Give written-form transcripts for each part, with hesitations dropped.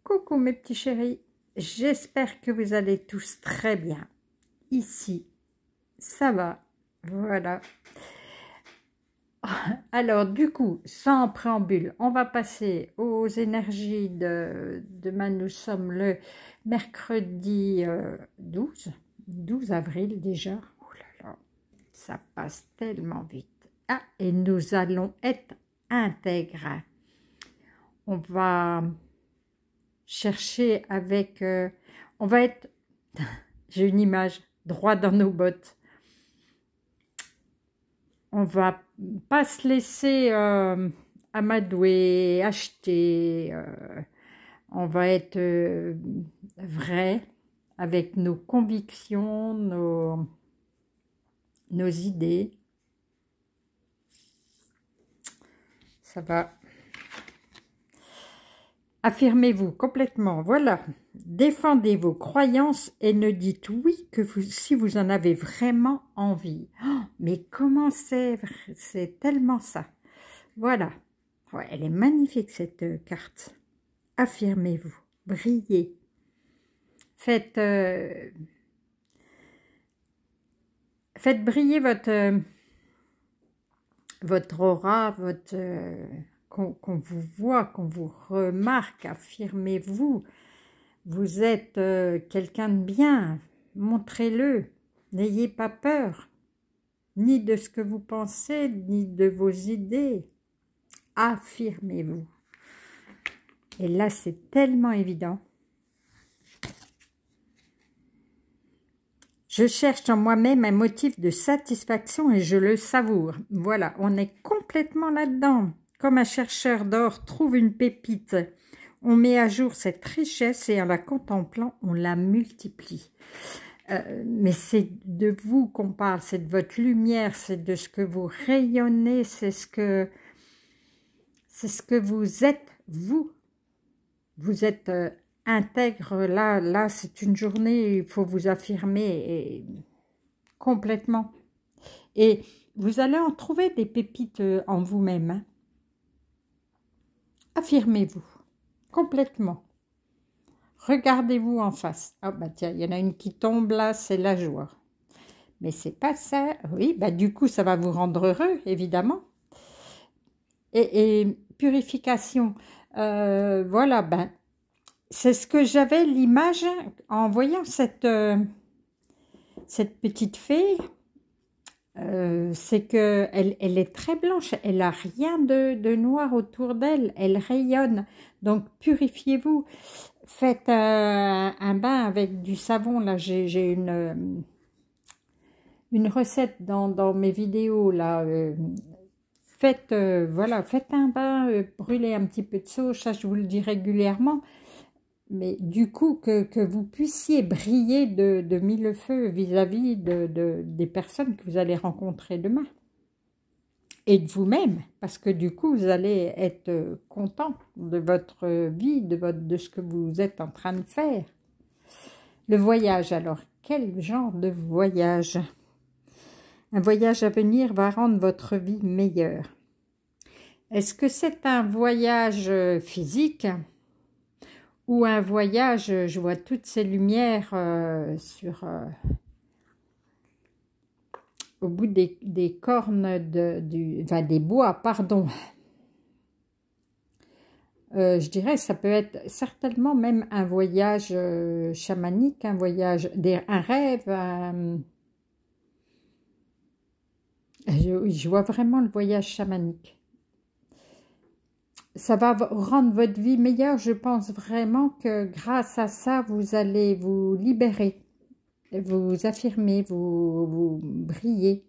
Coucou mes petits chéris, j'espère que vous allez tous très bien. Ici, ça va, voilà. Alors du coup, sans préambule, on va passer aux énergies de demain. Nous sommes le mercredi 12 avril déjà. Oh là là, ça passe tellement vite. Ah, et nous allons être intègres. On va chercher avec... on va être... J'ai une image, droit dans nos bottes. On va pas se laisser amadouer, acheter. On va être vrai avec nos convictions, nos idées. Ça va. Affirmez-vous complètement, voilà. Défendez vos croyances et ne dites oui que si vous en avez vraiment envie. Oh, mais comment c'est tellement ça. Voilà. Ouais, elle est magnifique cette carte. Affirmez-vous, brillez. Faites briller votre aura, qu'on vous voit, qu'on vous remarque. Affirmez-vous. Vous êtes quelqu'un de bien, montrez-le, n'ayez pas peur, ni de ce que vous pensez, ni de vos idées. Affirmez-vous. Et là, c'est tellement évident. Je cherche en moi-même un motif de satisfaction et je le savoure. Voilà, on est complètement là-dedans. Comme un chercheur d'or trouve une pépite. On met à jour cette richesse et en la contemplant, on la multiplie. Mais c'est de vous qu'on parle, c'est de votre lumière, c'est de ce que vous rayonnez, c'est ce que vous êtes, vous. Vous êtes intègre, là c'est une journée, il faut vous affirmer complètement. Et vous allez en trouver des pépites en vous-même. Hein. Affirmez-vous. Complètement. Regardez-vous en face. Ah bah tiens, il y en a une qui tombe là, c'est la joie. Mais c'est pas ça. Oui, bah du coup, ça va vous rendre heureux, évidemment. Et purification. Voilà, ben, c'est ce que j'avais l'image en voyant cette petite fée. C'est que elle est très blanche, elle n'a rien de noir autour d'elle, elle rayonne. Donc purifiez-vous, faites un bain avec du savon. Là j'ai une recette dans mes vidéos là. Faites voilà, faites un bain, brûlez un petit peu de sauge, ça je vous le dis régulièrement. Mais du coup, que vous puissiez briller de mille feux vis-à-vis des personnes que vous allez rencontrer demain. Et de vous-même, parce que du coup, vous allez être content de votre vie, de ce que vous êtes en train de faire. Le voyage, alors, quel genre de voyage? Un voyage à venir va rendre votre vie meilleure. Est-ce que c'est un voyage physique ? Ou un voyage, je vois toutes ces lumières au bout des cornes, des bois, pardon. Je dirais que ça peut être certainement même un voyage chamanique, un voyage, un rêve. Je vois vraiment le voyage chamanique. Ça va rendre votre vie meilleure. Je pense vraiment que grâce à ça, vous allez vous libérer, vous affirmer, vous briller.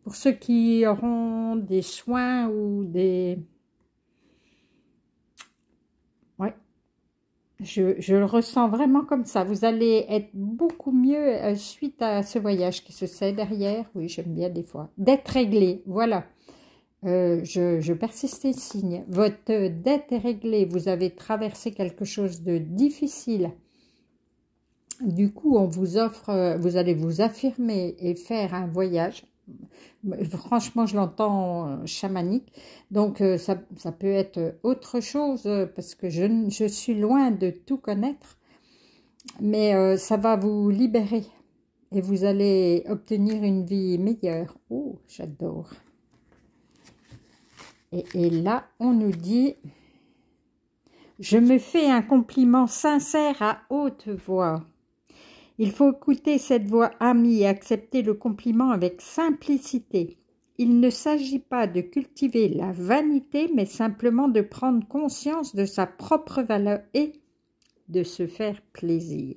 Pour ceux qui auront des soins ou des... Ouais, je le ressens vraiment comme ça. Vous allez être beaucoup mieux suite à ce voyage qui se sait derrière. Oui, j'aime bien des fois. D'être réglé, voilà. Je persiste et signe. Votre dette est réglée. Vous avez traversé quelque chose de difficile. Du coup, on vous offre, vous allez vous affirmer et faire un voyage. Franchement, je l'entends chamanique. Donc, ça peut être autre chose parce que je suis loin de tout connaître. Mais ça va vous libérer et vous allez obtenir une vie meilleure. Oh, j'adore. Et là, on nous dit... Je me fais un compliment sincère à haute voix. Il faut écouter cette voix amie et accepter le compliment avec simplicité. Il ne s'agit pas de cultiver la vanité, mais simplement de prendre conscience de sa propre valeur et de se faire plaisir.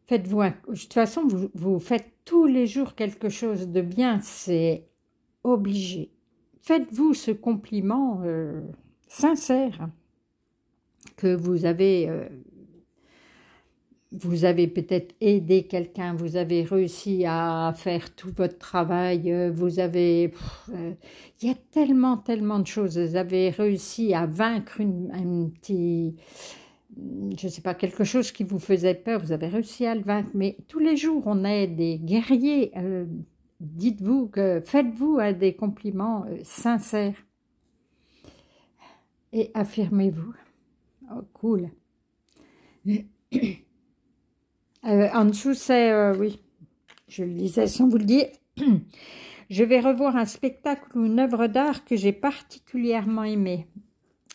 Faites-vous de toute façon, vous faites tous les jours quelque chose de bien, c'est obligé. Faites-vous ce compliment sincère que vous avez peut-être aidé quelqu'un, vous avez réussi à faire tout votre travail, vous avez... il y a tellement de choses, vous avez réussi à vaincre un petit... je ne sais pas, quelque chose qui vous faisait peur, vous avez réussi à le vaincre, mais tous les jours, on est des guerriers. Dites-vous que faites-vous des compliments sincères et affirmez-vous. Oh, cool. En dessous, c'est, oui, je le disais sans vous le dire, je vais revoir un spectacle ou une œuvre d'art que j'ai particulièrement aimé.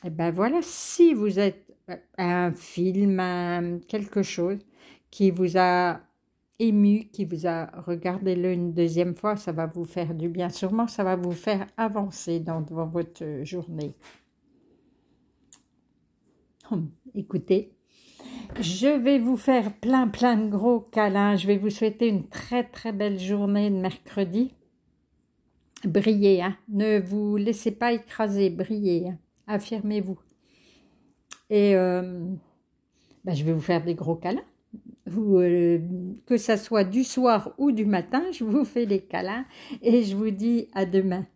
Et ben voilà, si vous êtes un film, quelque chose qui vous a ému, qui vous a regardé-le une deuxième fois, ça va vous faire du bien. Sûrement, ça va vous faire avancer dans votre journée. Écoutez, je vais vous faire plein de gros câlins. Je vais vous souhaiter une très belle journée de mercredi. Brillez, hein. Ne vous laissez pas écraser, brillez, hein. Affirmez-vous. Et je vais vous faire des gros câlins. Que ça soit du soir ou du matin, je vous fais des câlins et je vous dis à demain.